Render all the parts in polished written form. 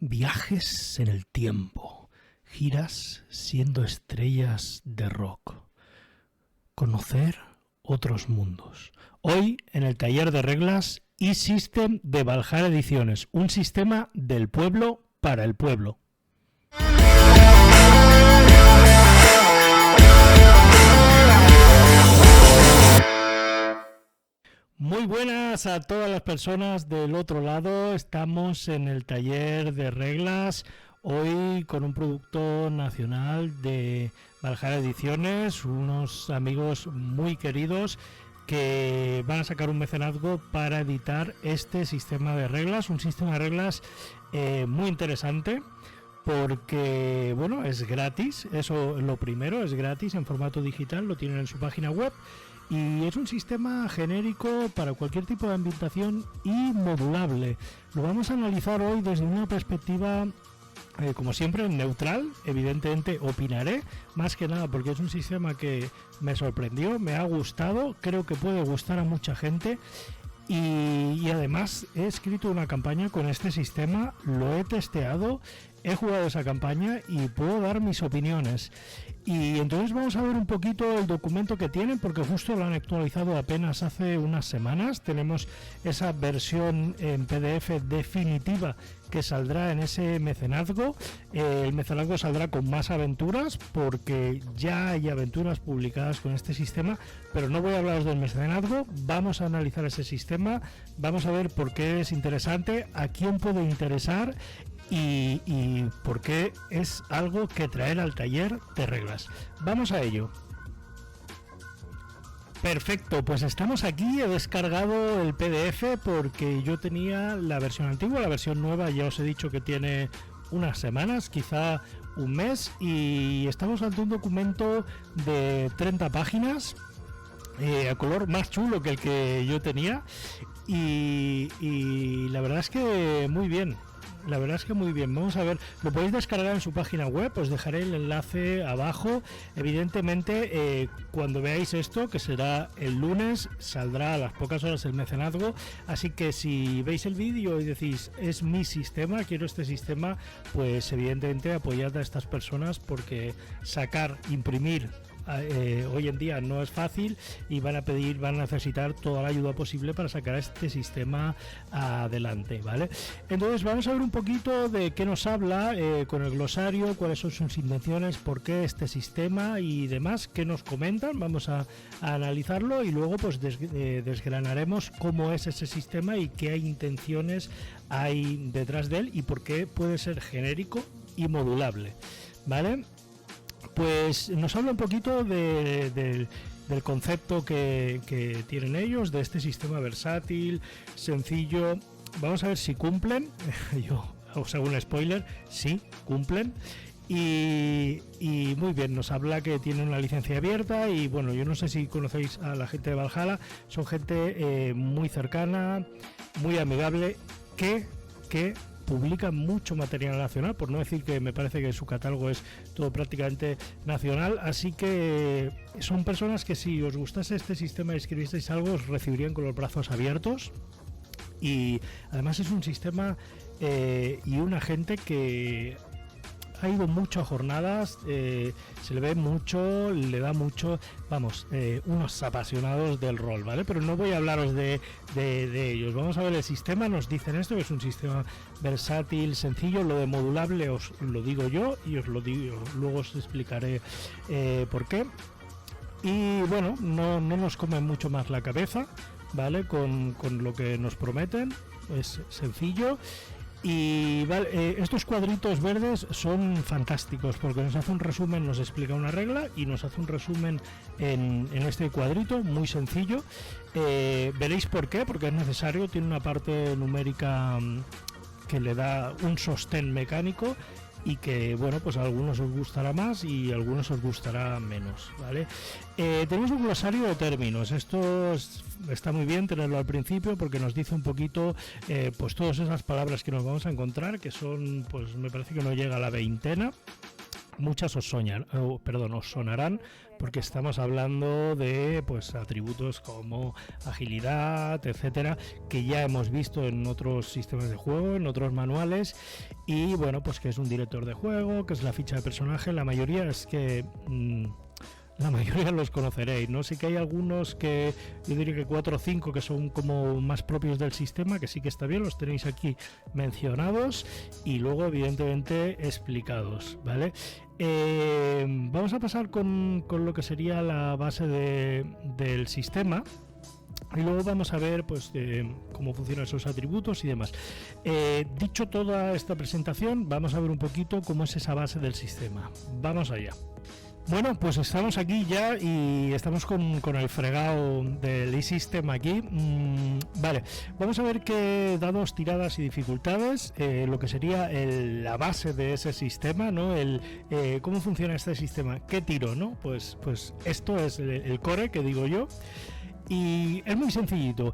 Viajes en el tiempo, giras siendo estrellas de rock, conocer otros mundos. Hoy en el taller de reglas E-System de Valhalla Ediciones, un sistema del pueblo para el pueblo. Muy buenas a todas las personas del otro lado. Estamos en el taller de reglas hoy con un producto nacional de Valhalla Ediciones, unos amigos muy queridos que van a sacar un mecenazgo para editar este sistema de reglas, un sistema de reglas muy interesante. Porque, bueno, es gratis, eso lo primero, es gratis en formato digital, lo tienen en su página web y es un sistema genérico para cualquier tipo de ambientación y modulable. Lo vamos a analizar hoy desde una perspectiva, como siempre, neutral. Evidentemente opinaré, más que nada porque es un sistema que me sorprendió, me ha gustado, creo que puede gustar a mucha gente. Y además he escrito una campaña con este sistema, lo he testeado, he jugado esa campaña y puedo dar mis opiniones. Y entonces vamos a ver un poquito el documento que tienen, porque justo lo han actualizado apenas hace unas semanas. Tenemos esa versión en PDF definitiva que saldrá en ese mecenazgo. El mecenazgo saldrá con más aventuras, porque ya hay aventuras publicadas con este sistema, pero no voy a hablaros del mecenazgo. Vamos a analizar ese sistema, vamos a ver por qué es interesante, a quién puede interesar y por qué es algo que traer al taller de reglas. Vamos a ello. Perfecto, pues estamos aquí. He descargado el PDF porque yo tenía la versión antigua, la versión nueva ya os he dicho que tiene unas semanas, quizá un mes, y estamos ante un documento de 30 páginas a color más chulo que el que yo tenía y la verdad es que muy bien. La verdad es que muy bien. Vamos a ver, lo podéis descargar en su página web, os dejaré el enlace abajo. Evidentemente, cuando veáis esto, que será el lunes, saldrá a las pocas horas el mecenazgo, así que si veis el vídeo y decís, es mi sistema, quiero este sistema, pues evidentemente apoyad a estas personas, porque imprimir hoy en día no es fácil y van a necesitar toda la ayuda posible para sacar este sistema adelante, ¿vale? Entonces vamos a ver un poquito de qué nos habla con el glosario, cuáles son sus intenciones, por qué este sistema y demás, qué nos comentan. Vamos a analizarlo y luego pues desgranaremos cómo es ese sistema y qué intenciones hay detrás de él y por qué puede ser genérico y modulable, ¿vale? Pues nos habla un poquito del concepto que tienen ellos, de este sistema versátil, sencillo. Vamos a ver si cumplen. Yo os hago un spoiler, sí, cumplen. Y muy bien, nos habla que tiene una licencia abierta y bueno, yo no sé si conocéis a la gente de Valhalla, son gente muy cercana, muy amigable, que publican mucho material nacional, por no decir que me parece que su catálogo es todo prácticamente nacional, así que son personas que si os gustase este sistema y escribisteis algo, os recibirían con los brazos abiertos. Y además es un sistema y una gente que ha ido mucho a jornadas, se le ve mucho, le da mucho, vamos, unos apasionados del rol, ¿vale? Pero no voy a hablaros de ellos. Vamos a ver el sistema. Nos dicen esto, que es un sistema versátil, sencillo. Lo de modulable os lo digo yo y os lo digo, luego os explicaré por qué. Y bueno, no nos comen mucho más la cabeza, ¿vale? Con lo que nos prometen, es sencillo. Y vale, estos cuadritos verdes son fantásticos porque nos hace un resumen, nos explica una regla y nos hace un resumen en este cuadrito muy sencillo. Veréis por qué, porque es necesario, tiene una parte numérica que le da un sostén mecánico y que bueno, pues a algunos os gustará más y a algunos os gustará menos, ¿vale? Tenemos un glosario de términos. Esto está muy bien tenerlo al principio porque nos dice un poquito pues todas esas palabras que nos vamos a encontrar, que son, pues me parece que no llega a la veintena, muchas os sonarán, porque estamos hablando de pues atributos como agilidad, etcétera, que ya hemos visto en otros sistemas de juego, en otros manuales. Y bueno, pues que es un director de juego, que es la ficha de personaje. La mayoría es que la mayoría los conoceréis, ¿no? Sí que hay algunos que yo diría que 4 o 5 que son como más propios del sistema, que sí que está bien, los tenéis aquí mencionados y luego evidentemente explicados, ¿vale? Vamos a pasar con lo que sería la base del sistema. Y luego vamos a ver pues cómo funcionan esos atributos y demás. Dicho toda esta presentación, vamos a ver un poquito cómo es esa base del sistema. Vamos allá. Bueno, pues estamos aquí ya y estamos con el fregado del eSystem aquí. Vale, vamos a ver qué dados, tiradas y dificultades, lo que sería la base de ese sistema, ¿no? Cómo funciona este sistema, qué tiro, ¿no? Pues esto es el core que digo yo. Y es muy sencillito,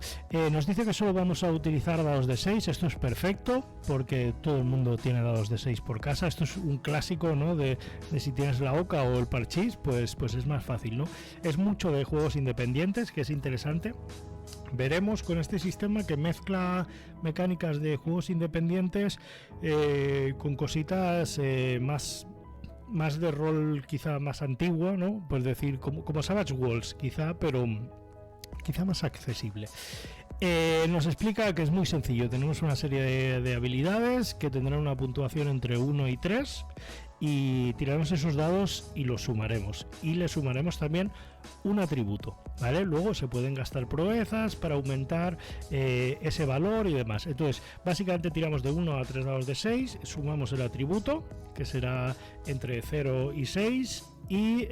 nos dice que solo vamos a utilizar dados de 6, esto es perfecto porque todo el mundo tiene dados de 6 por casa, esto es un clásico, ¿no? de si tienes la Oca o el Parchís, pues es más fácil, ¿no? Es mucho de juegos independientes, que es interesante. Veremos con este sistema que mezcla mecánicas de juegos independientes con cositas más de rol quizá más antiguo, ¿no? Pues decir, como Savage Worlds quizá, pero quizá más accesible. Nos explica que es muy sencillo. Tenemos una serie de habilidades que tendrán una puntuación entre 1 y 3 y tiraremos esos dados y los sumaremos. Y le sumaremos también un atributo, ¿vale? Luego se pueden gastar proezas para aumentar ese valor y demás. Entonces, básicamente tiramos de 1 a 3 dados de 6, sumamos el atributo, que será entre 0 y 6. Y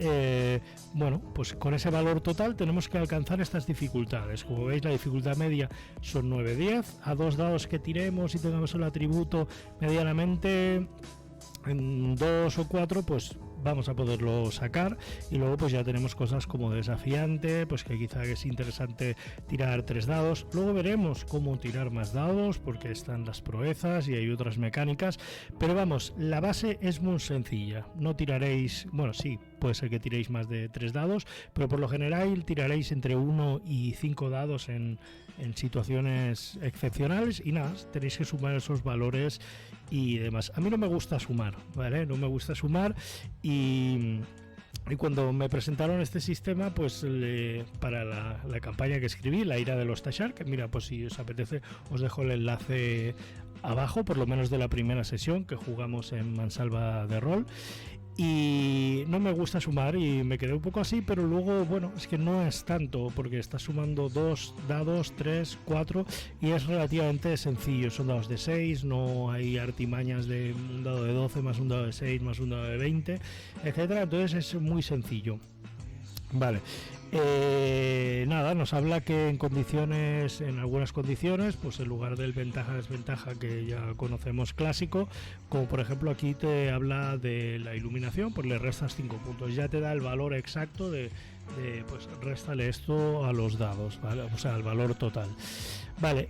bueno, pues con ese valor total tenemos que alcanzar estas dificultades. Como veis, la dificultad media son 9-10. A 2 dados que tiremos y tengamos el atributo medianamente en 2 o 4, pues vamos a poderlo sacar. Y luego pues ya tenemos cosas como desafiante, pues que quizá es interesante tirar 3 dados. Luego veremos cómo tirar más dados, porque están las proezas y hay otras mecánicas. Pero vamos, la base es muy sencilla. No tiraréis, bueno, sí, puede ser que tiréis más de 3 dados, pero por lo general tiraréis entre 1 y 5 dados en situaciones excepcionales y nada, tenéis que sumar esos valores y demás. A mí no me gusta sumar, ¿vale? No me gusta sumar y cuando me presentaron este sistema, pues para la campaña que escribí, la ira de los Tashar, que mira, pues si os apetece os dejo el enlace abajo, por lo menos de la primera sesión que jugamos en Mansalva de Rol. Y no me gusta sumar y me quedé un poco así, pero luego, bueno, es que no es tanto, porque estás sumando 2 dados, 3, 4 y es relativamente sencillo. Son dados de 6, no hay artimañas de un dado de 12 más un dado de 6 más un dado de 20, etcétera. Entonces es muy sencillo. Vale. Nada, nos habla que en algunas condiciones, pues en lugar del ventaja-desventaja que ya conocemos clásico, como por ejemplo aquí te habla de la iluminación, pues le restas 5 puntos, ya te da el valor exacto pues réstale esto a los dados, ¿vale? O sea, el valor total. Vale,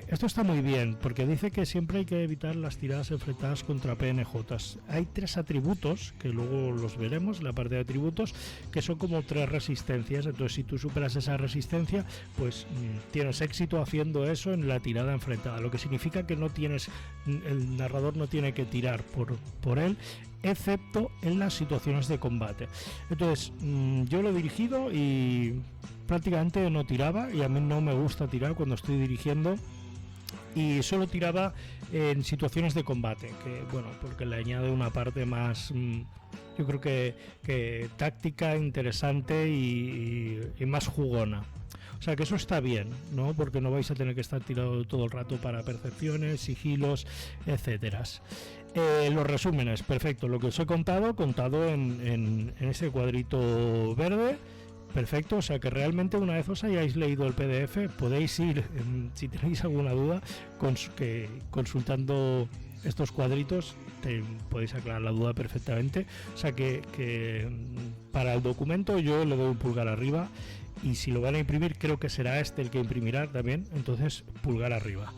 esto está muy bien porque dice que siempre hay que evitar las tiradas enfrentadas contra PNJs. Hay 3 atributos, que luego los veremos, la parte de atributos, que son como 3 resistencias. Entonces, si tú superas esa resistencia, pues tienes éxito haciendo eso en la tirada enfrentada, lo que significa que el narrador no tiene que tirar por él, excepto en las situaciones de combate. Entonces, yo lo he dirigido y prácticamente no tiraba, y a mí no me gusta tirar cuando estoy dirigiendo, y solo tiraba en situaciones de combate, que bueno, porque le añade una parte más, yo creo que táctica, interesante y más jugona. O sea que eso está bien, ¿no? Porque no vais a tener que estar tirado todo el rato para percepciones, sigilos, etcétera. Los resúmenes, perfecto, lo que os he contado en ese cuadrito verde. Perfecto, o sea que realmente una vez os hayáis leído el PDF podéis ir, si tenéis alguna duda, consultando estos cuadritos podéis aclarar la duda perfectamente. O sea que para el documento yo le doy un pulgar arriba, y si lo van a imprimir creo que será el que imprimirá también, entonces pulgar arriba.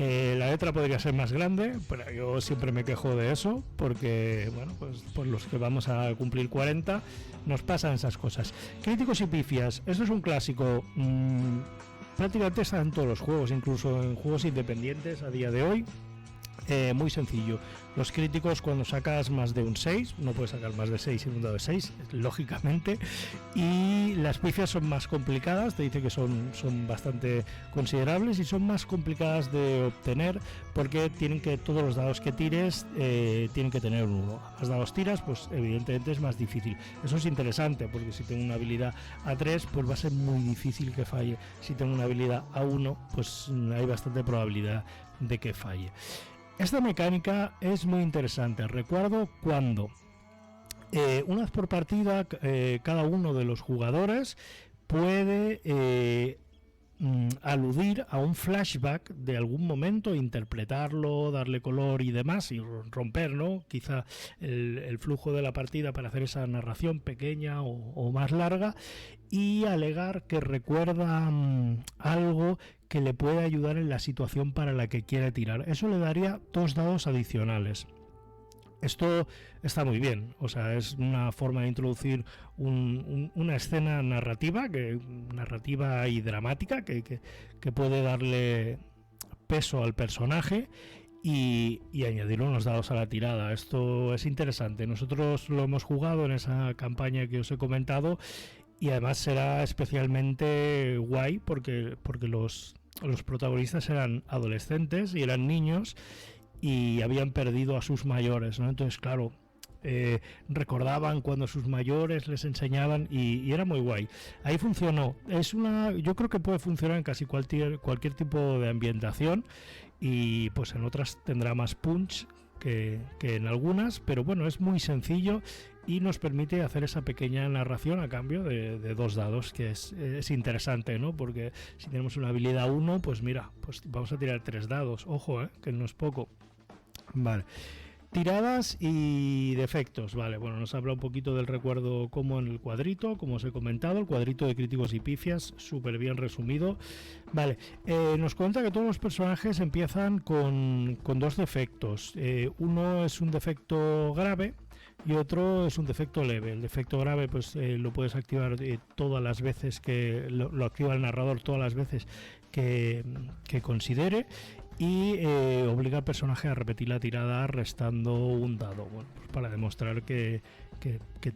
La letra podría ser más grande, pero yo siempre me quejo de eso, porque, bueno, pues por los que vamos a cumplir 40 nos pasan esas cosas. Críticos y pifias, esto es un clásico. Prácticamente está en todos los juegos, incluso en juegos independientes a día de hoy. Muy sencillo. Los críticos, cuando sacas más de un 6, no puedes sacar más de 6 en un dado de 6, lógicamente. Y las pifias son más complicadas, te dice que son bastante considerables y son más complicadas de obtener porque todos los dados que tires tienen que tener un 1. A más dados tiras, pues evidentemente es más difícil. Eso es interesante porque si tengo una habilidad A3, pues va a ser muy difícil que falle. Si tengo una habilidad A1, pues hay bastante probabilidad de que falle. Esta mecánica es muy interesante. Recuerdo cuando una vez por partida cada uno de los jugadores puede aludir a un flashback de algún momento, interpretarlo, darle color y demás, y romper, ¿no? Quizá el flujo de la partida para hacer esa narración pequeña o más larga, y alegar que recuerda algo que le puede ayudar en la situación para la que quiere tirar. Eso le daría 2 dados adicionales. Esto está muy bien, o sea, es una forma de introducir una escena narrativa y dramática que puede darle peso al personaje y añadir unos dados a la tirada. Esto es interesante. Nosotros lo hemos jugado en esa campaña que os he comentado y además será especialmente guay porque los protagonistas eran adolescentes y eran niños y habían perdido a sus mayores, ¿no? Entonces, claro, recordaban cuando sus mayores les enseñaban y era muy guay. Ahí funcionó. Yo creo que puede funcionar en casi cualquier tipo de ambientación y pues en otras tendrá más punch que en algunas, pero bueno, es muy sencillo y nos permite hacer esa pequeña narración a cambio de 2 dados, que es interesante, ¿no? Porque si tenemos una habilidad 1, pues mira, pues vamos a tirar 3 dados, ojo, que no es poco. Vale. Tiradas y defectos, vale, bueno, nos habla un poquito del recuerdo como en el cuadrito, como os he comentado, el cuadrito de críticos y pifias, súper bien resumido. Vale, nos cuenta que todos los personajes empiezan con 2 defectos. Uno es un defecto grave y otro es un defecto leve. El defecto grave pues lo puedes activar todas las veces que lo activa el narrador, todas las veces que considere, y obliga al personaje a repetir la tirada restando un dado, bueno, pues para demostrar que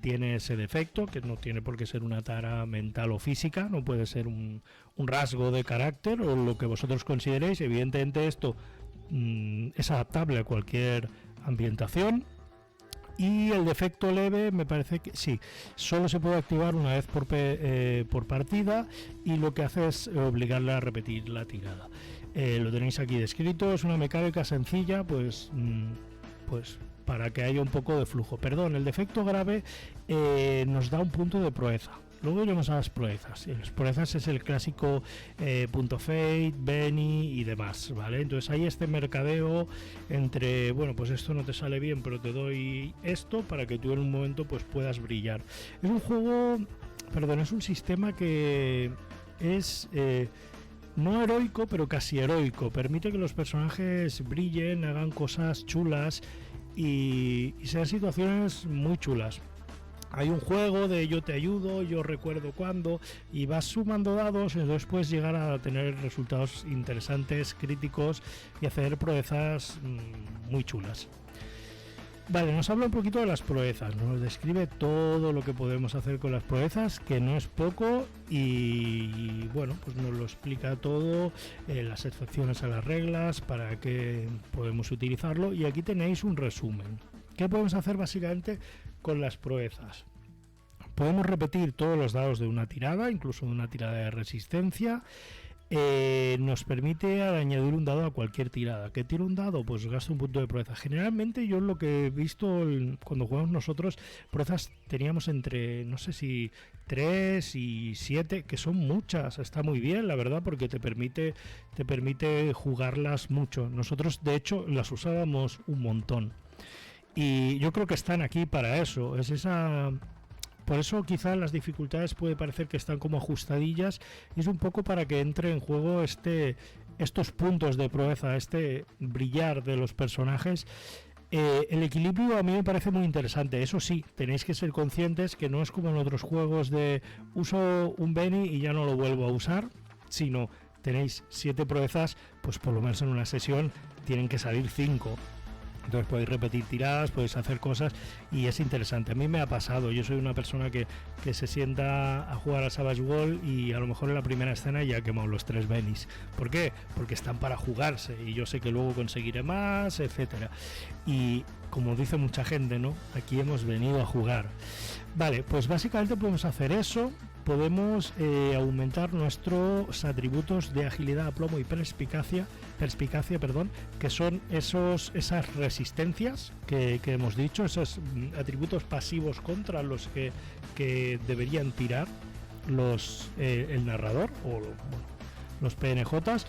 tiene ese defecto, que no tiene por qué ser una tara mental o física, no puede ser un rasgo de carácter o lo que vosotros consideréis. Evidentemente esto es adaptable a cualquier ambientación. Y el defecto leve me parece que sí, solo se puede activar una vez por partida y lo que hace es obligarle a repetir la tirada. Lo tenéis aquí descrito, es una mecánica sencilla, pues para que haya un poco de flujo. Perdón, el defecto grave nos da un punto de proeza. Luego iremos a las proezas. Las proezas es el clásico punto fate, Benny y demás, ¿vale? Entonces hay este mercadeo entre, bueno, pues esto no te sale bien, pero te doy esto para que tú en un momento pues puedas brillar. Es un juego, perdón, es un sistema que es no heroico, pero casi heroico. Permite que los personajes brillen, hagan cosas chulas y sean situaciones muy chulas. Hay un juego de yo te ayudo, yo recuerdo cuándo, y vas sumando dados y después puedes llegar a tener resultados interesantes, críticos y hacer proezas muy chulas. Vale, nos habla un poquito de las proezas, nos describe todo lo que podemos hacer con las proezas, que no es poco, y bueno, pues nos lo explica todo, las excepciones a las reglas, para qué podemos utilizarlo, y aquí tenéis un resumen. ¿Qué podemos hacer básicamente con las proezas? Podemos repetir todos los dados de una tirada, incluso de una tirada de resistencia. Nos permite añadir un dado a cualquier tirada. ¿Qué tira un dado? Pues gasta un punto de proeza. Generalmente yo lo que he visto cuando jugamos nosotros, proezas teníamos entre, no sé si 3 y 7, que son muchas. Está muy bien, la verdad, porque te permite jugarlas mucho. Nosotros, de hecho, las usábamos un montón. Y yo creo que están aquí para eso. Por eso quizá las dificultades puede parecer que están como ajustadillas, y es un poco para que entre en juego este estos puntos de proeza, este brillar de los personajes. El equilibrio a mí me parece muy interesante. Eso sí, tenéis que ser conscientes que no es como en otros juegos de uso un Benny y ya no lo vuelvo a usar, sino tenéis 7 proezas, pues por lo menos en una sesión tienen que salir 5. Entonces podéis repetir tiradas, podéis hacer cosas y es interesante. A mí me ha pasado, yo soy una persona que se sienta a jugar a Savage World y a lo mejor en la primera escena ya he quemado los 3 Bennies. ¿Por qué? Porque están para jugarse y yo sé que luego conseguiré más, etcétera. Y como dice mucha gente, ¿no? Aquí hemos venido a jugar. Vale, pues básicamente podemos hacer eso. Podemos aumentar nuestros atributos de agilidad, aplomo y perspicacia, que son esas resistencias que hemos dicho, esos atributos pasivos contra los que deberían tirar el narrador o los PNJs.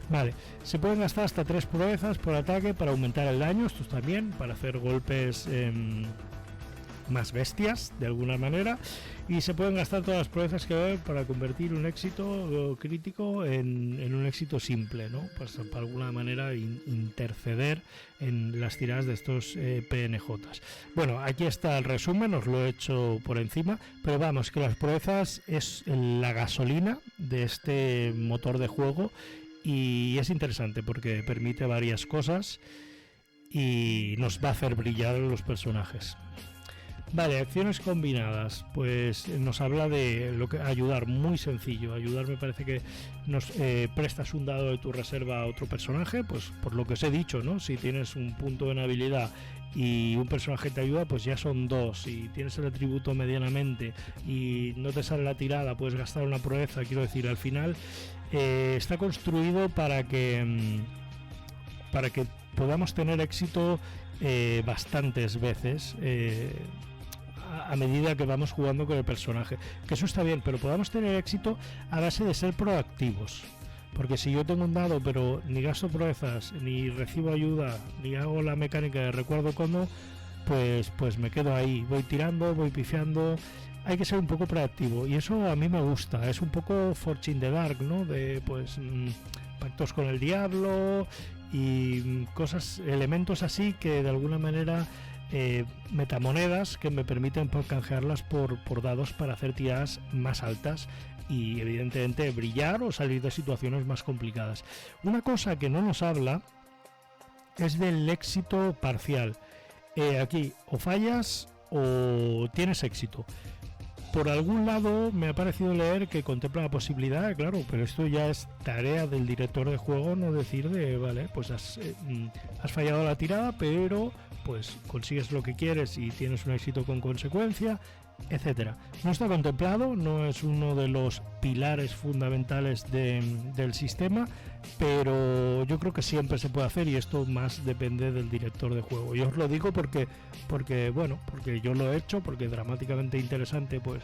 Vale, se pueden gastar hasta 3 proezas por ataque para aumentar el daño, estos también, para hacer golpes más bestias de alguna manera, y se pueden gastar todas las proezas que hay para convertir un éxito crítico en un éxito simple, ¿no? Pues para alguna manera interceder en las tiradas de estos PNJs. Bueno, aquí está el resumen, os lo he hecho por encima, pero vamos, que las proezas es la gasolina de este motor de juego y es interesante porque permite varias cosas y nos va a hacer brillar los personajes. Vale, acciones combinadas, pues nos habla de lo que ayudar, muy sencillo. Ayudar me parece que nos prestas un dado de tu reserva a otro personaje, pues por lo que os he dicho, ¿no? Si tienes un punto en habilidad y un personaje te ayuda, pues ya son 2. Si tienes el atributo medianamente y no te sale la tirada, puedes gastar una proeza. Quiero decir, al final está construido para que podamos tener éxito bastantes veces. A medida que vamos jugando con el personaje, que eso está bien, pero podamos tener éxito a base de ser proactivos, porque si yo tengo un dado pero ni gasto proezas, ni recibo ayuda, ni hago la mecánica de recuerdo cómo, pues me quedo ahí, voy tirando, voy pifiando. Hay que ser un poco proactivo y eso a mí me gusta, es un poco Forge in the Dark, ¿no? De pactos con el diablo y cosas, elementos así que de alguna manera metamonedas que me permiten canjearlas por dados para hacer tiradas más altas y evidentemente brillar o salir de situaciones más complicadas. Una cosa que no nos habla es del éxito parcial. Aquí o fallas o tienes éxito. Por algún lado me ha parecido leer que contempla la posibilidad, claro, pero esto ya es tarea del director de juego, no decir vale, pues has fallado la tirada, pero pues consigues lo que quieres y tienes un éxito con consecuencia, etcétera. No está contemplado, no es uno de los pilares fundamentales del sistema, pero yo creo que siempre se puede hacer y esto más depende del director de juego. Yo os lo digo porque yo lo he hecho, porque dramáticamente interesante, puede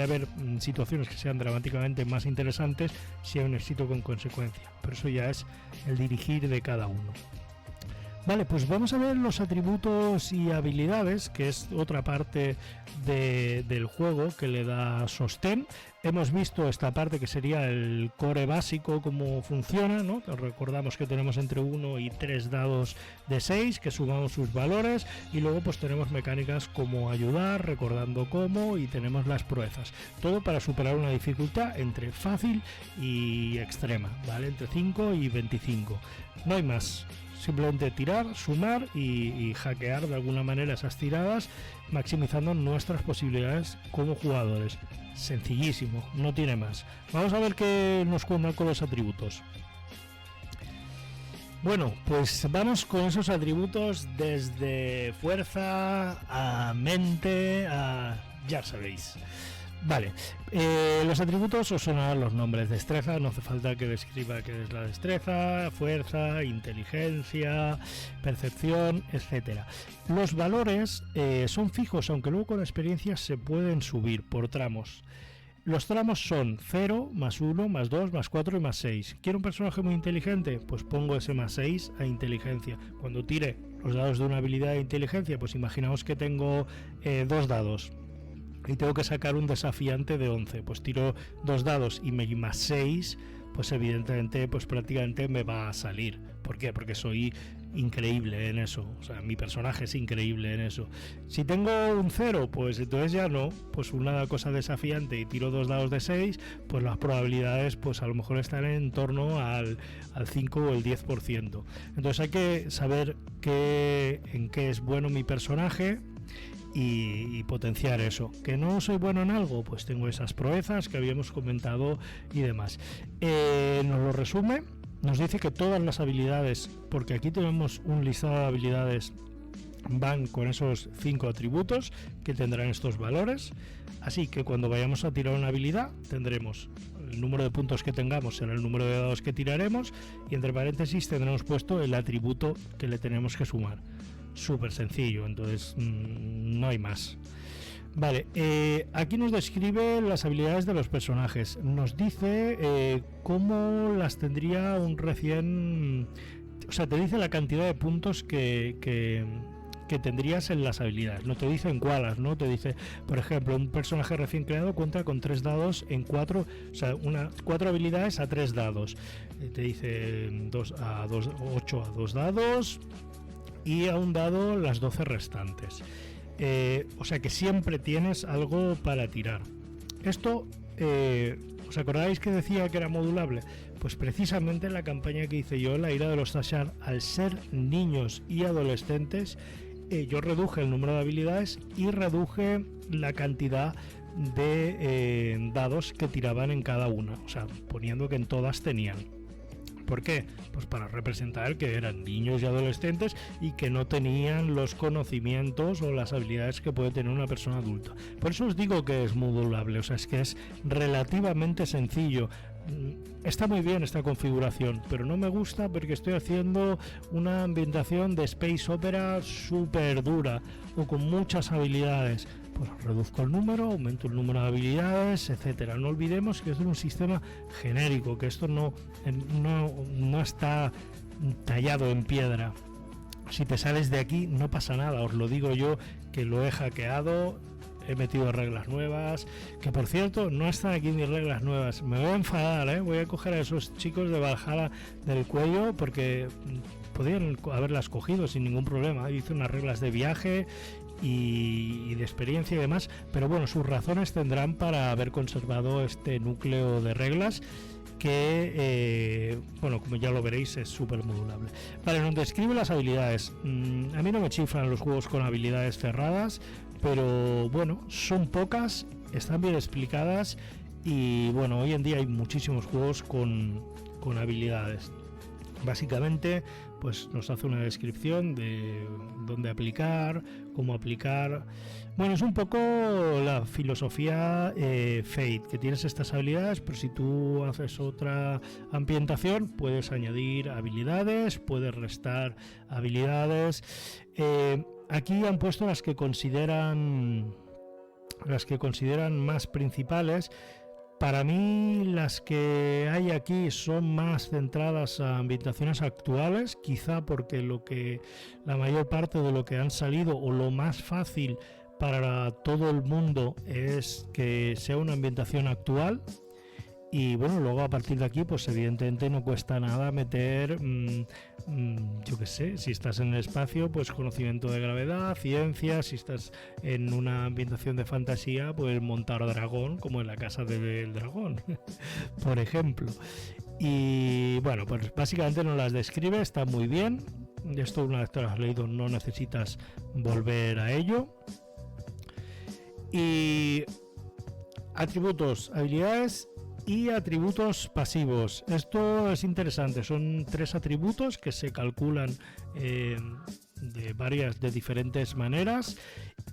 haber situaciones que sean dramáticamente más interesantes si hay un éxito con consecuencia, pero eso ya es el dirigir de cada uno. Vale, pues vamos a ver los atributos y habilidades, que es otra parte del juego que le da sostén. Hemos visto esta parte que sería el core básico, cómo funciona, ¿no? Recordamos que tenemos entre 1 y 3 dados de 6, que sumamos sus valores, y luego pues tenemos mecánicas como ayudar, recordando cómo, y tenemos las proezas. Todo para superar una dificultad entre fácil y extrema, ¿vale? Entre 5 y 25. No hay más. Simplemente tirar, sumar y hackear de alguna manera esas tiradas, maximizando nuestras posibilidades como jugadores. Sencillísimo, no tiene más. Vamos a ver qué nos cuentan con los atributos. Bueno, pues vamos con esos atributos desde fuerza a mente a... ya sabéis. Vale, los atributos os sonarán los nombres. Destreza, no hace falta que describa qué es la destreza, fuerza, inteligencia, percepción, etcétera. Los valores son fijos, aunque luego con experiencia se pueden subir por tramos. Los tramos son 0, más 1, más 2, más 4 y más 6. ¿Quiero un personaje muy inteligente? Pues pongo ese más 6 a inteligencia. Cuando tire los dados de una habilidad de inteligencia, pues imaginaos que tengo 2 dados. Y tengo que sacar un desafiante de 11, pues tiro 2 dados y me más 6, pues evidentemente pues prácticamente me va a salir. ¿Por qué? Porque soy increíble en eso, o sea, mi personaje es increíble en eso. Si tengo un 0, pues entonces ya no, pues una cosa desafiante y tiro 2 dados de 6, pues las probabilidades pues a lo mejor están en torno al 5 o el 10%. Entonces hay que saber en qué es bueno mi personaje y potenciar eso. ¿Que no soy bueno en algo? Pues tengo esas proezas que habíamos comentado y demás. Nos lo resume. Nos dice que todas las habilidades, porque aquí tenemos un listado de habilidades, van con esos 5 atributos que tendrán estos valores. Así que cuando vayamos a tirar una habilidad, tendremos el número de puntos que tengamos, será el número de dados que tiraremos, y entre paréntesis tendremos puesto el atributo que le tenemos que sumar. Súper sencillo, entonces no hay más. Vale, aquí nos describe las habilidades de los personajes. Nos dice cómo las tendría un recién... O sea, te dice la cantidad de puntos que tendrías en las habilidades. No te dice en cuáles, ¿no? Te dice, por ejemplo, un personaje recién creado cuenta con 3 dados en 4... O sea, 4 habilidades a 3 dados. Te dice 8 a 2 dados y a un dado las 12 restantes. O sea que siempre tienes algo para tirar. Esto, ¿os acordáis que decía que era modulable? Pues precisamente en la campaña que hice yo, la ira de los Tashar, al ser niños y adolescentes, yo reduje el número de habilidades y reduje la cantidad de dados que tiraban en cada una, o sea, poniendo que en todas tenían. ¿Por qué? Pues para representar que eran niños y adolescentes y que no tenían los conocimientos o las habilidades que puede tener una persona adulta. Por eso os digo que es modulable, o sea, es que es relativamente sencillo. Está muy bien esta configuración, pero no me gusta porque estoy haciendo una ambientación de space opera súper dura o con muchas habilidades. Pues reduzco el número, aumento el número de habilidades, etcétera. No olvidemos que es un sistema genérico, que esto no está tallado en piedra. Si te sales de aquí no pasa nada, os lo digo yo que lo he hackeado, he metido reglas nuevas, que por cierto no están aquí mis reglas nuevas. Me voy a enfadar, voy a coger a esos chicos de Valhalla del cuello porque podían haberlas cogido sin ningún problema. Hice unas reglas de viaje y de experiencia y demás, pero bueno, sus razones tendrán para haber conservado este núcleo de reglas que, bueno, como ya lo veréis, es súper modulable. Vale, nos describe las habilidades. A mí no me chiflan los juegos con habilidades cerradas, pero bueno, son pocas, están bien explicadas y bueno, hoy en día hay muchísimos juegos con habilidades. Básicamente, pues nos hace una descripción de dónde aplicar, cómo aplicar. Bueno, es un poco la filosofía Fate, que tienes estas habilidades, pero si tú haces otra ambientación, puedes añadir habilidades, puedes restar habilidades. Aquí han puesto las que consideran más principales. Para mí las que hay aquí son más centradas a ambientaciones actuales, quizá porque la mayor parte de lo que han salido o lo más fácil para todo el mundo es que sea una ambientación actual. Y bueno, luego a partir de aquí, pues evidentemente no cuesta nada meter, yo qué sé, si estás en el espacio, pues conocimiento de gravedad, ciencia, si estás en una ambientación de fantasía, pues montar dragón, como en la casa del dragón, por ejemplo. Y bueno, pues básicamente nos las describe, está muy bien. Esto una vez que lo has leído no necesitas volver a ello. Y atributos, habilidades y atributos pasivos. Esto es interesante, son 3 atributos que se calculan de diferentes maneras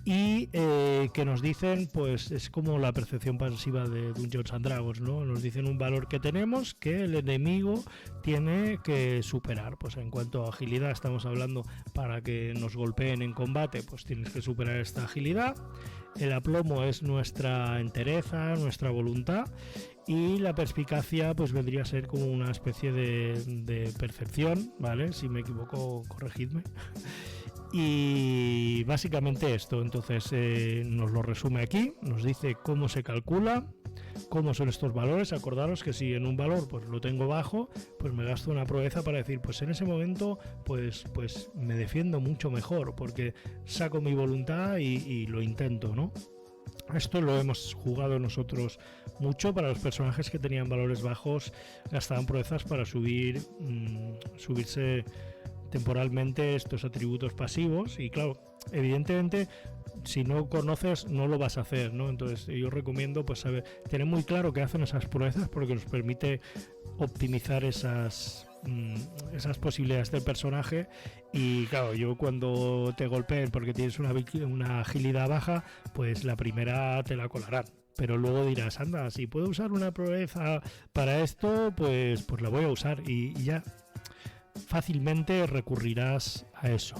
y que nos dicen, pues es como la percepción pasiva de Dungeons and Dragons, ¿no? Nos dicen un valor que tenemos que el enemigo tiene que superar. Pues en cuanto a agilidad estamos hablando, para que nos golpeen en combate, pues tienes que superar esta agilidad. El aplomo es nuestra entereza, nuestra voluntad, y la perspicacia pues vendría a ser como una especie de percepción, ¿vale? Si me equivoco, corregidme. Y básicamente esto, entonces nos lo resume aquí, nos dice cómo se calcula, cómo son estos valores. Acordaros que si en un valor pues lo tengo bajo, pues me gasto una proeza para decir, pues en ese momento pues me defiendo mucho mejor, porque saco mi voluntad y lo intento, ¿no? Esto lo hemos jugado nosotros mucho. Para los personajes que tenían valores bajos, gastaban proezas para subirse temporalmente estos atributos pasivos, y claro, evidentemente si no conoces no lo vas a hacer, ¿no? Entonces yo recomiendo pues tener muy claro qué hacen esas proezas, porque nos permite optimizar esas posibilidades del personaje. Y claro, yo cuando te golpeen porque tienes una agilidad baja, pues la primera te la colarán, pero luego dirás, anda, si puedo usar una proeza para esto, pues la voy a usar, y ya fácilmente recurrirás a eso.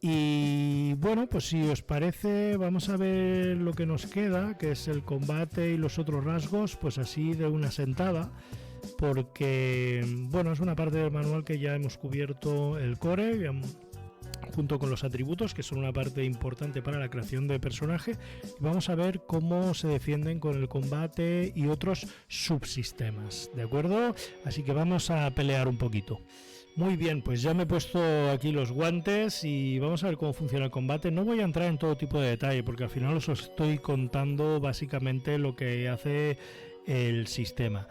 Y bueno, pues si os parece, vamos a ver lo que nos queda, que es el combate y los otros rasgos, pues así de una sentada, porque bueno, es una parte del manual que ya hemos cubierto el core, junto con los atributos, que son una parte importante para la creación de personaje, y vamos a ver cómo se defienden con el combate y otros subsistemas, ¿de acuerdo? Así que vamos a pelear un poquito. Muy bien, pues ya me he puesto aquí los guantes y vamos a ver cómo funciona el combate. No voy a entrar en todo tipo de detalle, porque al final os estoy contando básicamente lo que hace el sistema.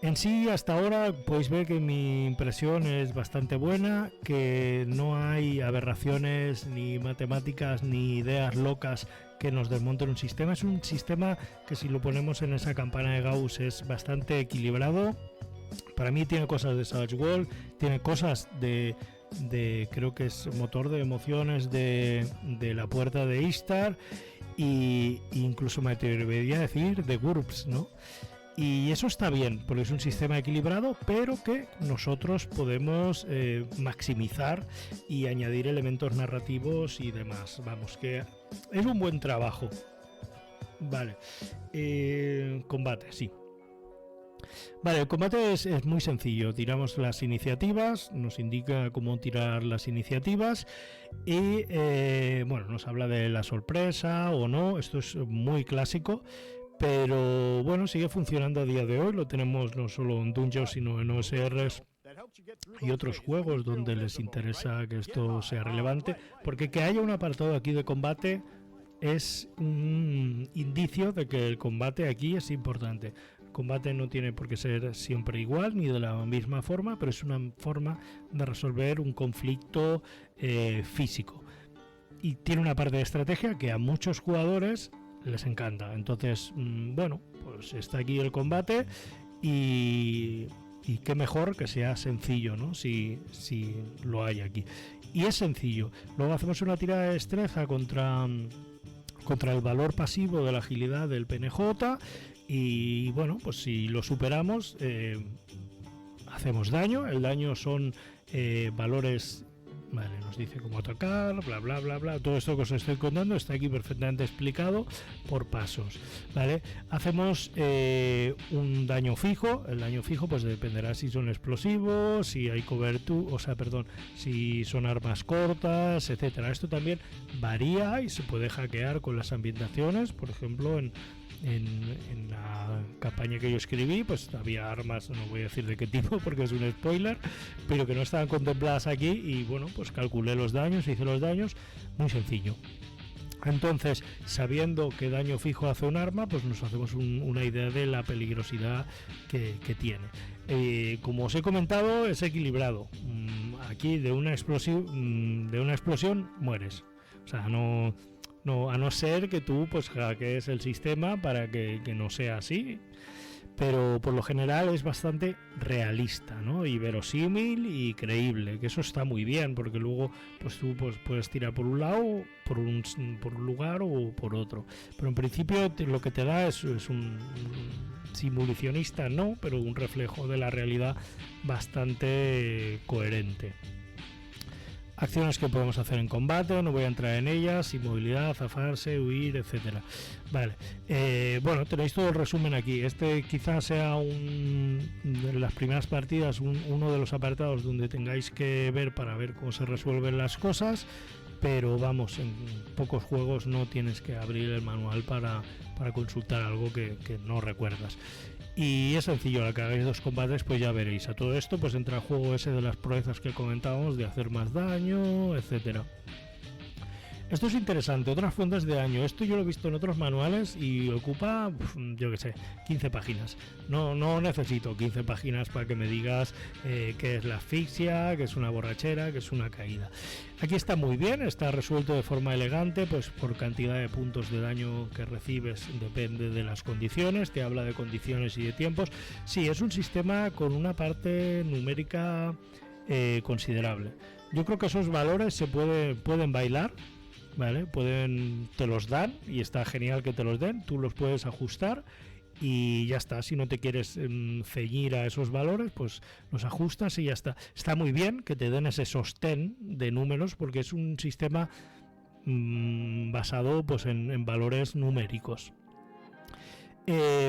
En sí, hasta ahora podéis ver que mi impresión es bastante buena, que no hay aberraciones, ni matemáticas, ni ideas locas que nos desmonten un sistema. Es un sistema que, si lo ponemos en esa campana de Gauss, es bastante equilibrado. Para mí tiene cosas de Savage World, tiene cosas de creo que es motor de emociones de la puerta de Ishtar, y incluso me atrevería a decir de GURPS, ¿no? Y eso está bien, porque es un sistema equilibrado, pero que nosotros podemos maximizar y añadir elementos narrativos y demás. Vamos, que es un buen trabajo. Vale. Combate, sí. Vale, el combate es muy sencillo. Tiramos las iniciativas, nos indica cómo tirar las iniciativas, y bueno, nos habla de la sorpresa o no. Esto es muy clásico, pero bueno, sigue funcionando a día de hoy. Lo tenemos no solo en Dungeons, sino en OSRs y otros juegos donde les interesa que esto sea relevante, porque que haya un apartado aquí de combate es un indicio de que el combate aquí es importante. El combate no tiene por qué ser siempre igual ni de la misma forma, pero es una forma de resolver un conflicto físico, y tiene una parte de estrategia que a muchos jugadores les encanta. Entonces, bueno, pues está aquí el combate, y qué mejor que sea sencillo, ¿no? Si lo hay aquí. Y es sencillo. Luego hacemos una tirada de destreza contra el valor pasivo de la agilidad del PNJ, y bueno, pues si lo superamos, hacemos daño. El daño son valores. Vale, nos dice cómo atacar, bla bla bla bla. Todo esto que os estoy contando está aquí perfectamente explicado por pasos. Vale, hacemos un daño fijo. El daño fijo pues dependerá si son explosivos, si hay cobertura, si son armas cortas, etcétera. Esto también varía y se puede hackear con las ambientaciones. Por ejemplo, en la campaña que yo escribí, pues había armas, no voy a decir de qué tipo porque es un spoiler, pero que no estaban contempladas aquí, y bueno, pues calculé los daños, hice los daños, muy sencillo. Entonces, sabiendo qué daño fijo hace un arma, pues nos hacemos una idea de la peligrosidad que tiene. Como os he comentado, es equilibrado. Aquí de una explosión mueres. O sea, no, a no ser que tú pues hackees el sistema para que no sea así, pero por lo general es bastante realista, ¿no? Y verosímil y creíble, que eso está muy bien, porque luego pues tú pues puedes tirar por un lado, por un lugar o por otro, pero en principio lo que te da es un simulacionista, no, pero un reflejo de la realidad bastante coherente. acciones que podemos hacer en combate, no voy a entrar en ellas, inmovilidad, zafarse, huir, etcétera. Vale, bueno, tenéis todo el resumen aquí. Este quizás sea de las primeras partidas, uno de los apartados donde tengáis que ver para ver cómo se resuelven las cosas, pero vamos, en pocos juegos no tienes que abrir el manual para consultar algo que no recuerdas. Y es sencillo, al que hagáis 2 combates pues ya veréis. A todo esto pues entra el juego ese de las proezas que comentábamos, de hacer más daño, etcétera. Esto es interesante, otras fuentes de daño. Esto yo lo he visto en otros manuales y ocupa, yo que sé, 15 páginas. No necesito 15 páginas para que me digas qué es la asfixia, qué es una borrachera, qué es una caída. Aquí está muy bien, está resuelto de forma elegante, pues por cantidad de puntos de daño que recibes depende de las condiciones, te habla de condiciones y de tiempos. Sí, es un sistema con una parte numérica considerable. Yo creo que esos valores se pueden bailar. ¿Vale? Te los dan y está genial que te los den, tú los puedes ajustar y ya está. Si no te quieres ceñir a esos valores, pues los ajustas y ya está. Está muy bien que te den ese sostén de números porque es un sistema basado pues en valores numéricos.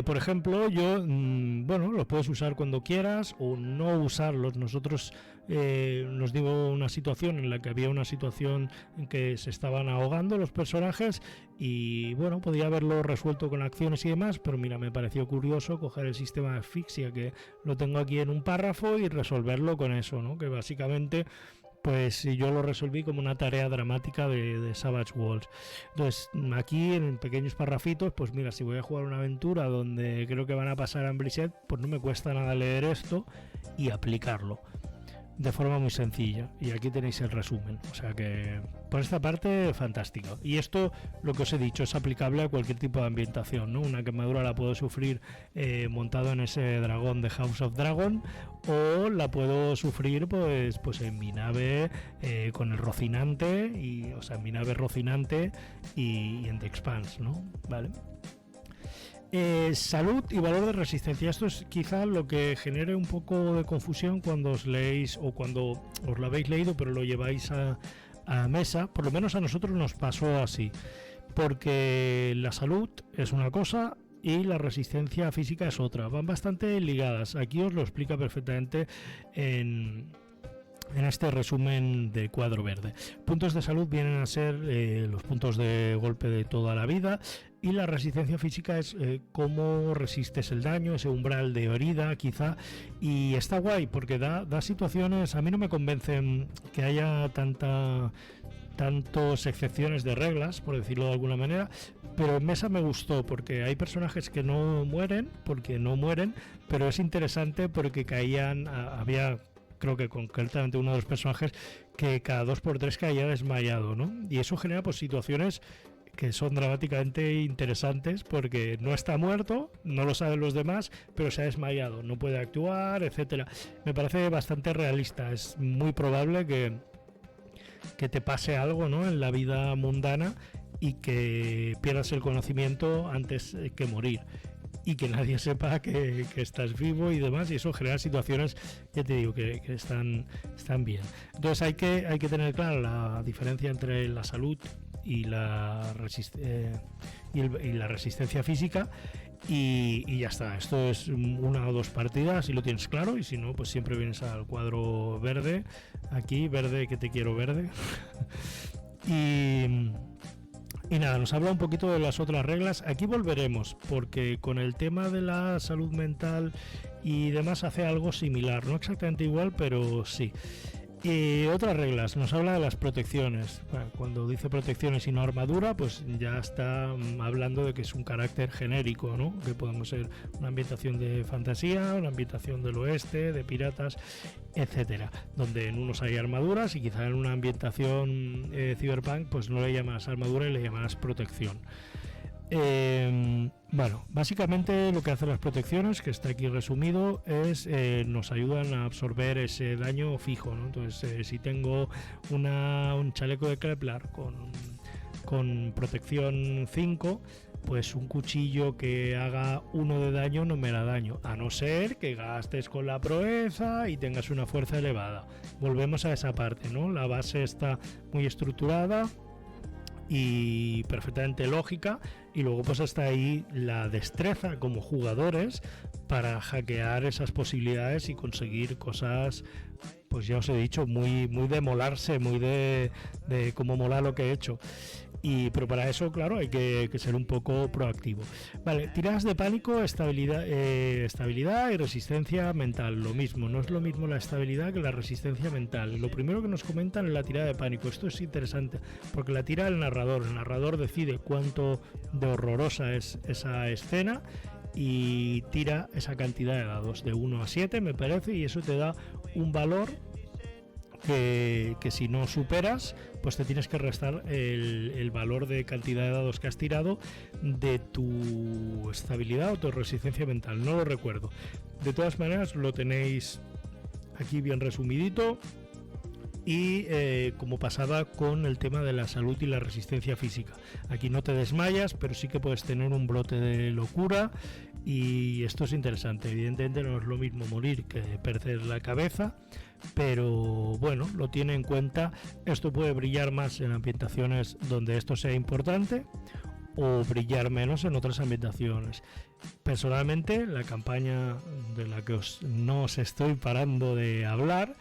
Por ejemplo, bueno, los puedes usar cuando quieras o no usarlos. Nosotros nos dio una situación en la que había una situación en que se estaban ahogando los personajes y bueno, podía haberlo resuelto con acciones y demás, pero mira, me pareció curioso coger el sistema de asfixia que lo tengo aquí en un párrafo y resolverlo con eso, ¿no? Que básicamente pues yo lo resolví como una tarea dramática de Savage Worlds. Entonces aquí en pequeños parrafitos, pues mira, si voy a jugar una aventura donde creo que van a pasar a Brisset, pues no me cuesta nada leer esto y aplicarlo de forma muy sencilla. Y aquí tenéis el resumen, o sea que por esta parte fantástico. Y esto, lo que os he dicho, es aplicable a cualquier tipo de ambientación, ¿no? Una quemadura la puedo sufrir montado en ese dragón de House of Dragon, o la puedo sufrir pues en mi nave con el rocinante, o sea, en mi nave rocinante y en The Expanse, ¿no? Vale. Salud y valor de resistencia. Esto es quizá lo que genere un poco de confusión cuando os leéis o cuando os lo habéis leído pero lo lleváis a mesa. Por lo menos a nosotros nos pasó así, porque la salud es una cosa y la resistencia física es otra, van bastante ligadas. Aquí os lo explica perfectamente en este resumen de cuadro verde. Puntos de salud vienen a ser los puntos de golpe de toda la vida, y la resistencia física es cómo resistes el daño, ese umbral de herida quizá, y está guay porque da situaciones. A mí no me convencen que haya tantas excepciones de reglas, por decirlo de alguna manera, pero en mesa me gustó porque hay personajes que no mueren, pero es interesante porque había, creo que concretamente uno de los personajes que cada 2x3 caía desmayado, ¿no? Y eso genera pues situaciones que son dramáticamente interesantes porque no está muerto, no lo saben los demás, pero se ha desmayado, no puede actuar, etcétera. Me parece bastante realista. Es muy probable que te pase algo, ¿no?, en la vida mundana y que pierdas el conocimiento antes que morir, y que nadie sepa que estás vivo y demás, y eso genera situaciones, ya te digo, que están bien. Entonces hay que tener clara la diferencia entre la salud y la resistencia física, y ya está. Esto es una o dos partidas y lo tienes claro, y si no, pues siempre vienes al cuadro verde, aquí, verde que te quiero verde. Y nada, nos habla un poquito de las otras reglas. Aquí volveremos, porque con el tema de la salud mental y demás hace algo similar, no exactamente igual, pero sí. Y otras reglas, nos habla de las protecciones. Bueno, cuando dice protecciones y no armadura, pues ya está hablando de que es un carácter genérico, ¿no? Que podemos ser una ambientación de fantasía, una ambientación del oeste, de piratas, etcétera, donde en unos hay armaduras y quizá en una ambientación cyberpunk pues no le llamas armadura y le llamas protección. Bueno, básicamente lo que hacen las protecciones, que está aquí resumido, es nos ayudan a absorber ese daño fijo, ¿no? Entonces, si tengo un chaleco de Kevlar con protección 5, pues un cuchillo que haga 1 de daño no me hará daño, a no ser que gastes con la proeza y tengas una fuerza elevada. Volvemos a esa parte, ¿no? La base está muy estructurada y perfectamente lógica, y luego pues está ahí la destreza como jugadores para hackear esas posibilidades y conseguir cosas, pues ya os he dicho, muy de molarse, muy de cómo mola lo que he hecho. Pero para eso, claro, hay que ser un poco proactivo. Vale, tiradas de pánico, estabilidad y resistencia mental. Lo mismo, no es lo mismo la estabilidad que la resistencia mental. Lo primero que nos comentan es la tirada de pánico. Esto es interesante, porque la tira el narrador. El narrador decide cuánto de horrorosa es esa escena y tira esa cantidad de dados, de 1 a 7 me parece, y eso te da un valor que si no superas, pues te tienes que restar el valor de cantidad de dados que has tirado de tu estabilidad o tu resistencia mental. No lo recuerdo. De todas maneras, lo tenéis aquí bien resumidito. Y como pasaba con el tema de la salud y la resistencia física, aquí no te desmayas, pero sí que puedes tener un brote de locura, y esto es interesante. Evidentemente no es lo mismo morir que perder la cabeza, pero bueno, lo tiene en cuenta. Esto puede brillar más en ambientaciones donde esto sea importante, o brillar menos en otras ambientaciones. Personalmente, la campaña de la que no os estoy parando de hablar,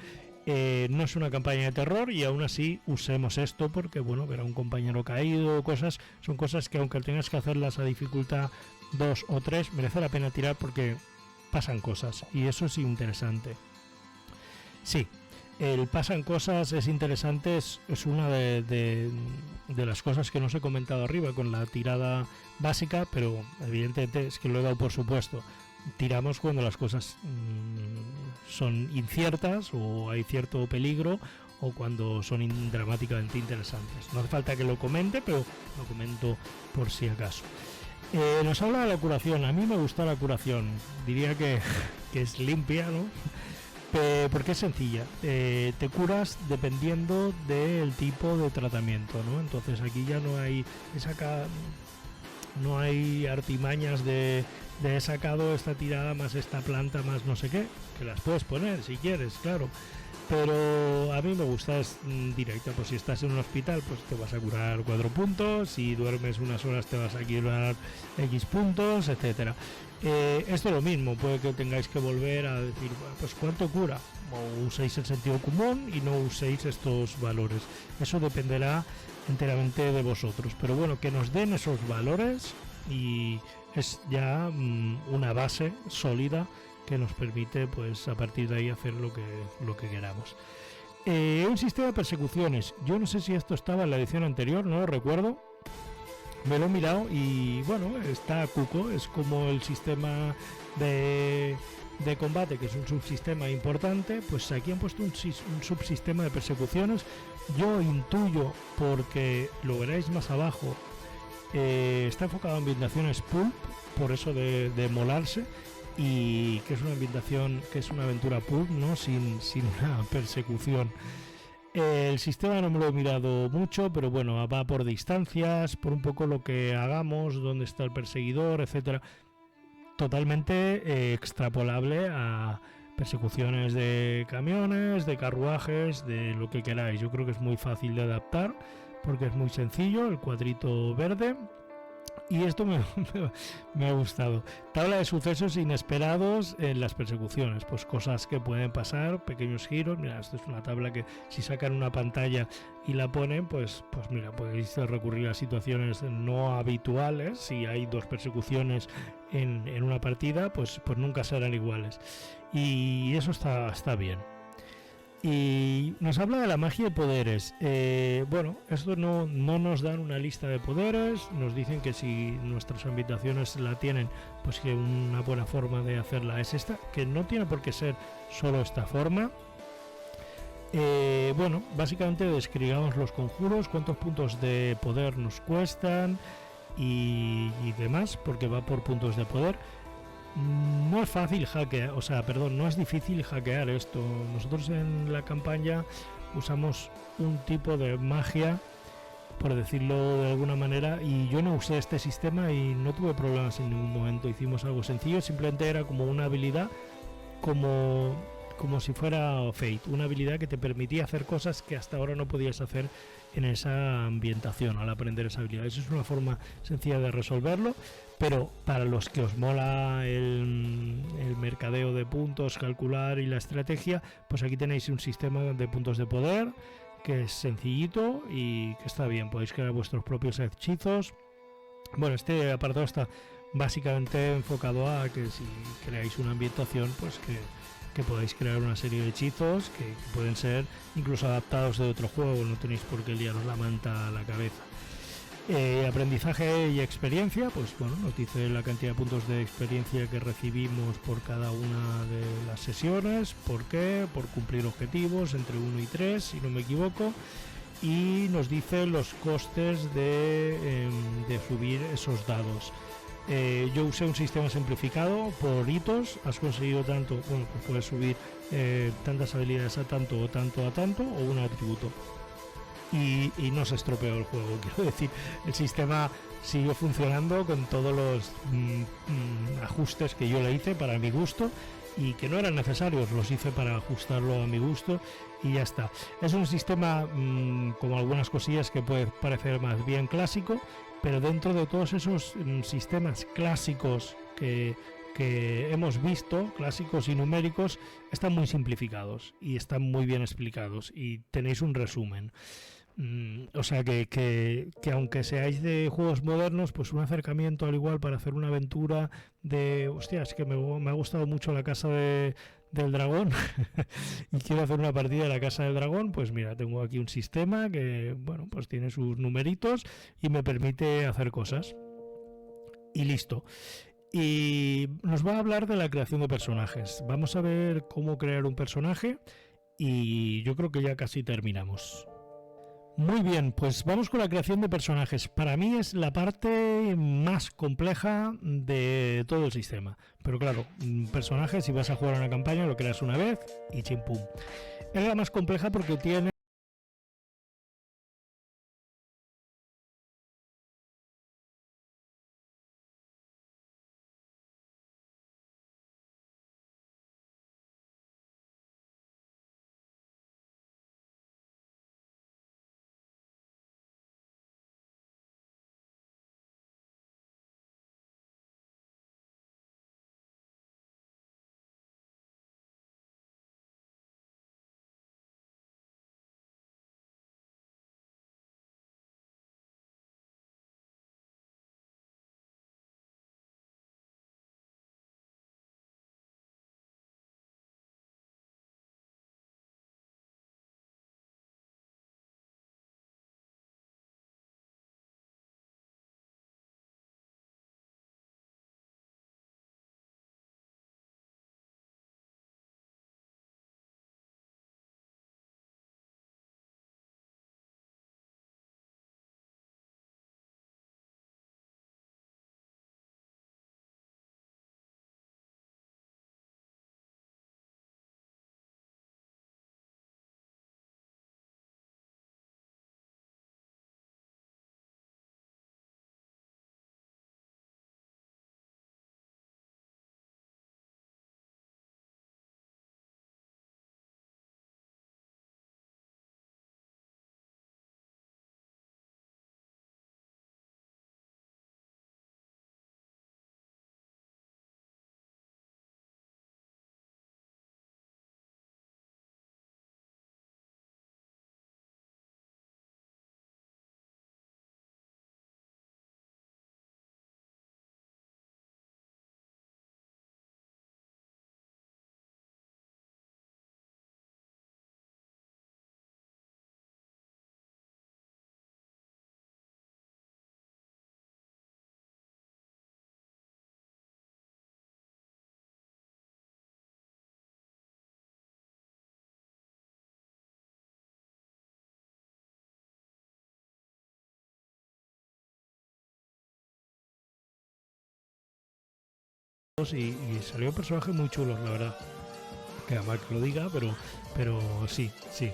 no es una campaña de terror, y aún así usemos esto porque, bueno, ver a un compañero caído, son cosas que aunque tengas que hacerlas a dificultad 2 o 3, merece la pena tirar porque pasan cosas, y eso es interesante. Sí, el pasan cosas es interesante, es una de las cosas que no os he comentado arriba con la tirada básica, pero evidentemente es que lo he dado por supuesto. Tiramos cuando las cosas son inciertas o hay cierto peligro, o cuando son dramáticamente interesantes. No hace falta que lo comente, pero lo comento por si acaso. Nos habla de la curación. A mí me gusta la curación. Diría que es limpia, ¿no? Porque es sencilla. Te curas dependiendo del tipo de tratamiento, ¿no? Entonces aquí ya no hay artimañas de he sacado esta tirada más esta planta más no sé qué, que las puedes poner si quieres, claro, pero a mí me gusta, es directa. Pues si estás en un hospital, pues te vas a curar 4 puntos, si duermes unas horas te vas a curar X puntos, etcétera. Esto es lo mismo, puede que tengáis que volver a decir, pues cuánto cura, o uséis el sentido común y no uséis estos valores. Eso dependerá enteramente de vosotros, pero bueno, que nos den esos valores y es ya una base sólida que nos permite, pues a partir de ahí, hacer lo que queramos. Un sistema de persecuciones. Yo no sé si esto estaba en la edición anterior, no lo recuerdo. Me lo he mirado y bueno, está cuco. Es como el sistema de combate, que es un subsistema importante. Pues aquí han puesto un subsistema de persecuciones. Yo intuyo, porque lo veréis más abajo, está enfocado en ambientaciones pulp, por eso de molarse, y que es una ambientación, que es una aventura pulp, ¿no? sin una persecución. El sistema no me lo he mirado mucho, pero bueno, va por distancias, por un poco lo que hagamos, dónde está el perseguidor, etcétera. Totalmente extrapolable a persecuciones de camiones, de carruajes, de lo que queráis. Yo creo que es muy fácil de adaptar porque es muy sencillo, el cuadrito verde. Y esto me ha gustado. Tabla de sucesos inesperados en las persecuciones. Pues cosas que pueden pasar, pequeños giros. Mira, esto es una tabla que si sacan una pantalla y la ponen, pues mira, podéis recurrir a situaciones no habituales. Si hay 2 persecuciones en una partida, pues nunca serán iguales. Y eso está bien. Y nos habla de la magia de poderes. Bueno, esto no nos dan una lista de poderes. Nos dicen que si nuestras ambientaciones la tienen, pues que una buena forma de hacerla es esta, que no tiene por qué ser solo esta forma. Bueno, básicamente describamos los conjuros, cuántos puntos de poder nos cuestan y demás, porque va por puntos de poder. No es fácil hackear, no es difícil hackear esto. Nosotros en la campaña usamos un tipo de magia por decirlo de alguna manera, y yo no usé este sistema y no tuve problemas en ningún momento. Hicimos algo sencillo, simplemente era como una habilidad, como si fuera Fate, una habilidad que te permitía hacer cosas que hasta ahora no podías hacer en esa ambientación al aprender esa habilidad. Eso es una forma sencilla de resolverlo, pero para los que os mola el mercadeo de puntos, calcular y la estrategia, pues aquí tenéis un sistema de puntos de poder que es sencillito y que está bien. Podéis crear vuestros propios hechizos. Bueno, este apartado está básicamente enfocado a que si creáis una ambientación, pues que podáis crear una serie de hechizos que pueden ser incluso adaptados de otro juego, no tenéis por qué liaros la manta a la cabeza. Aprendizaje y experiencia, pues bueno, nos dice la cantidad de puntos de experiencia que recibimos por cada una de las sesiones, por qué, por cumplir objetivos entre 1 y 3, si no me equivoco, y nos dice los costes de subir esos dados. Yo usé un sistema simplificado por hitos, has conseguido tanto, bueno, pues puedes subir tantas habilidades a tanto o tanto a tanto, o un atributo. Y no se estropeó el juego, quiero decir, el sistema siguió funcionando con todos los ajustes que yo le hice para mi gusto y que no eran necesarios, los hice para ajustarlo a mi gusto y ya está. Es un sistema como algunas cosillas que puede parecer más bien clásico, pero dentro de todos esos sistemas clásicos que hemos visto, clásicos y numéricos, están muy simplificados y están muy bien explicados y tenéis un resumen. O sea que aunque seáis de juegos modernos, pues un acercamiento al igual para hacer una aventura de, hostia, es que me ha gustado mucho la casa del dragón y quiero hacer una partida de la casa del dragón, pues mira, tengo aquí un sistema que, bueno, pues tiene sus numeritos y me permite hacer cosas. Y listo. Y nos va a hablar de la creación de personajes. Vamos a ver cómo crear un personaje y yo creo que ya casi terminamos. Muy bien, pues vamos con la creación de personajes. Para mí es la parte más compleja de todo el sistema. Pero claro, personajes, si vas a jugar una campaña, lo creas una vez y chimpum. Es la más compleja porque tiene y salió un personaje muy chulo, la verdad. Queda mal que lo diga, pero sí, sí.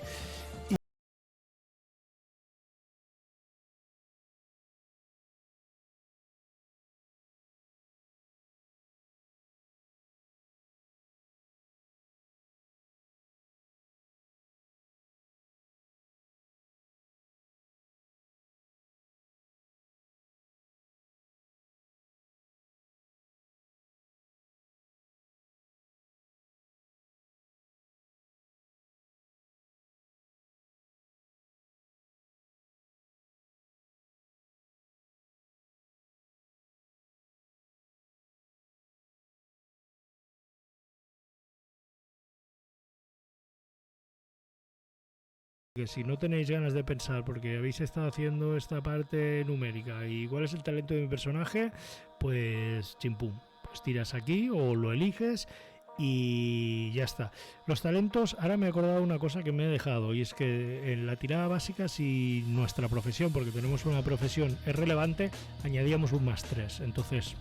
que si no tenéis ganas de pensar porque habéis estado haciendo esta parte numérica y cuál es el talento de mi personaje, pues chimpum, pues tiras aquí o lo eliges y ya está. Los talentos, ahora me he acordado de una cosa que me he dejado, y es que en la tirada básica, si nuestra profesión, porque tenemos una profesión, es relevante, añadíamos un +3. Entonces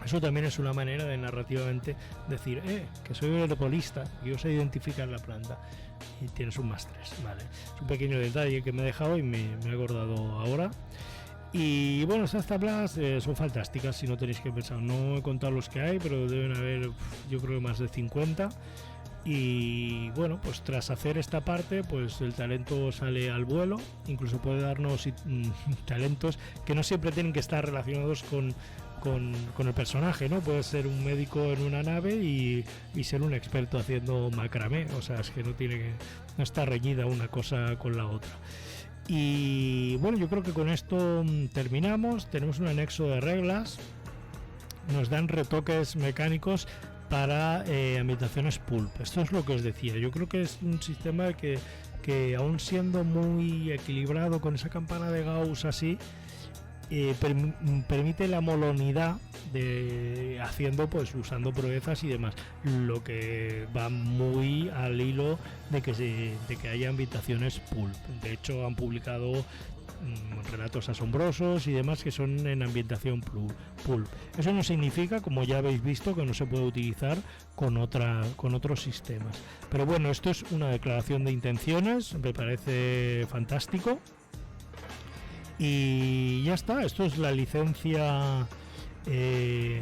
eso también es una manera de narrativamente decir, que soy herbolista, que yo sé identificar la planta, y tienes un +3, ¿vale? Es un pequeño detalle que me he dejado y me he acordado ahora. Y bueno, estas tablas son fantásticas, si no tenéis que pensar. No he contado los que hay, pero deben haber, yo creo, más de 50. Y bueno, pues tras hacer esta parte, pues el talento sale al vuelo. Incluso puede darnos talentos que no siempre tienen que estar relacionados con el personaje, ¿no? Puede ser un médico en una nave y ser un experto haciendo macramé. O sea, es que no está reñida una cosa con la otra. Y bueno, yo creo que con esto terminamos. Tenemos un anexo de reglas, nos dan retoques mecánicos para ambientaciones pulp. Esto es lo que os decía, yo creo que es un sistema que aún siendo muy equilibrado con esa campana de Gauss así, permite la molonidad de haciendo, pues usando proezas y demás, lo que va muy al hilo de que haya ambientaciones pulp. De hecho han publicado relatos asombrosos y demás que son en ambientación pulp. Eso no significa, como ya habéis visto, que no se puede utilizar con otros sistemas, pero bueno, esto es una declaración de intenciones, me parece fantástico. Y ya está, esto es la licencia que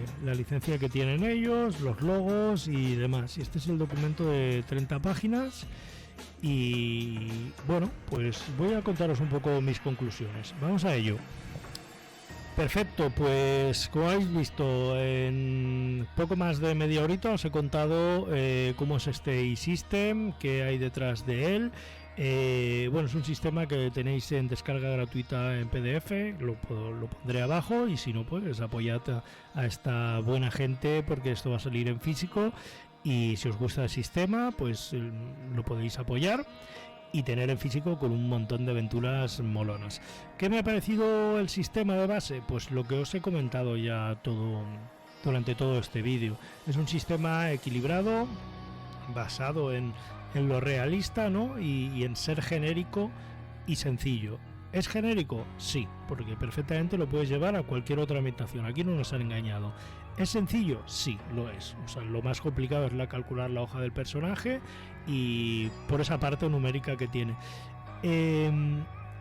tienen ellos, los logos y demás. Y este es el documento de 30 páginas. Y bueno, pues voy a contaros un poco mis conclusiones. Vamos a ello. Perfecto, pues como habéis visto, en poco más de media horita os he contado cómo es este eSystem, qué hay detrás de él. Bueno, es un sistema que tenéis en descarga gratuita en PDF, lo pondré abajo, y si no, pues apoyad a esta buena gente porque esto va a salir en físico, y si os gusta el sistema, pues lo podéis apoyar y tener en físico con un montón de aventuras molonas. ¿Qué me ha parecido el sistema de base? Pues lo que os he comentado ya durante todo este vídeo. Es un sistema equilibrado, basado en lo realista, ¿no? Y en ser genérico y sencillo. ¿Es genérico? Sí, porque perfectamente lo puedes llevar a cualquier otra ambientación. Aquí no nos han engañado. ¿Es sencillo? Sí, lo es. O sea, lo más complicado es calcular la hoja del personaje y por esa parte numérica que tiene.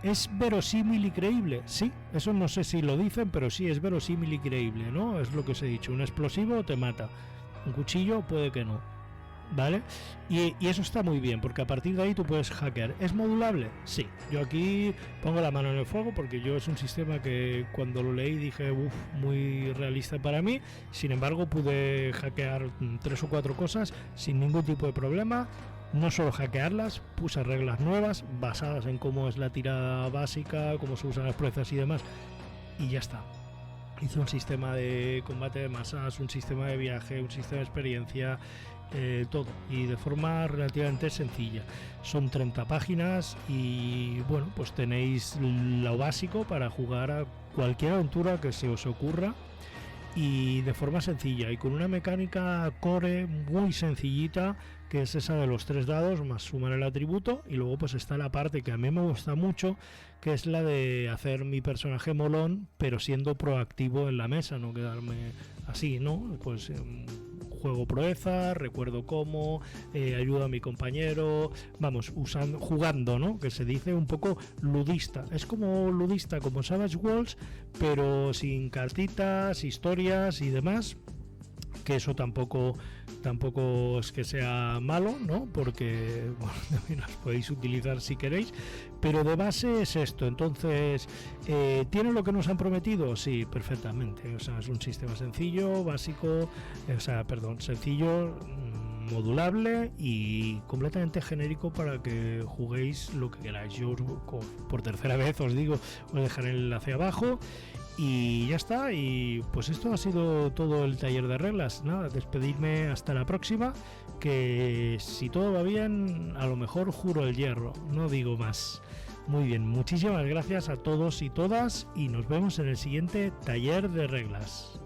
¿Es verosímil y creíble? Sí, eso no sé si lo dicen, pero sí es verosímil y creíble, ¿no? Es lo que os he dicho. Un explosivo te mata. Un cuchillo puede que no. ¿Vale? Y eso está muy bien, porque a partir de ahí tú puedes hackear. ¿Es modulable? Sí. Yo aquí pongo la mano en el fuego porque yo es un sistema que cuando lo leí dije, muy realista para mí. Sin embargo, pude hackear 3 o 4 cosas sin ningún tipo de problema. No solo hackearlas, puse reglas nuevas basadas en cómo es la tirada básica, cómo se usan las proezas y demás, y ya está. Hice un sistema de combate de masas, un sistema de viaje, un sistema de experiencia, todo, y de forma relativamente sencilla. Son 30 páginas y bueno, pues tenéis lo básico para jugar a cualquier aventura que se os ocurra, y de forma sencilla y con una mecánica core muy sencillita, que es esa de los 3 dados más sumar el atributo. Y luego pues está la parte que a mí me gusta mucho, que es la de hacer mi personaje molón pero siendo proactivo en la mesa, no quedarme así, ¿no? Pues juego proeza, recuerdo cómo, ayudo a mi compañero, vamos, jugando, ¿no? Que se dice un poco ludista. Es como ludista, como Savage Worlds, pero sin cartitas, historias y demás. Que eso tampoco es que sea malo, ¿no? Porque bueno, también las podéis utilizar si queréis, pero de base es esto. Entonces, ¿tiene lo que nos han prometido? Sí, perfectamente. O sea, es un sistema sencillo, básico, sencillo, modulable y completamente genérico para que juguéis lo que queráis. Yo por tercera vez os digo, os dejaré el enlace abajo. Y ya está, y pues esto ha sido todo el taller de reglas. Nada, despedirme hasta la próxima, que si todo va bien, a lo mejor juro el hierro, no digo más. Muy bien, muchísimas gracias a todos y todas, y nos vemos en el siguiente taller de reglas.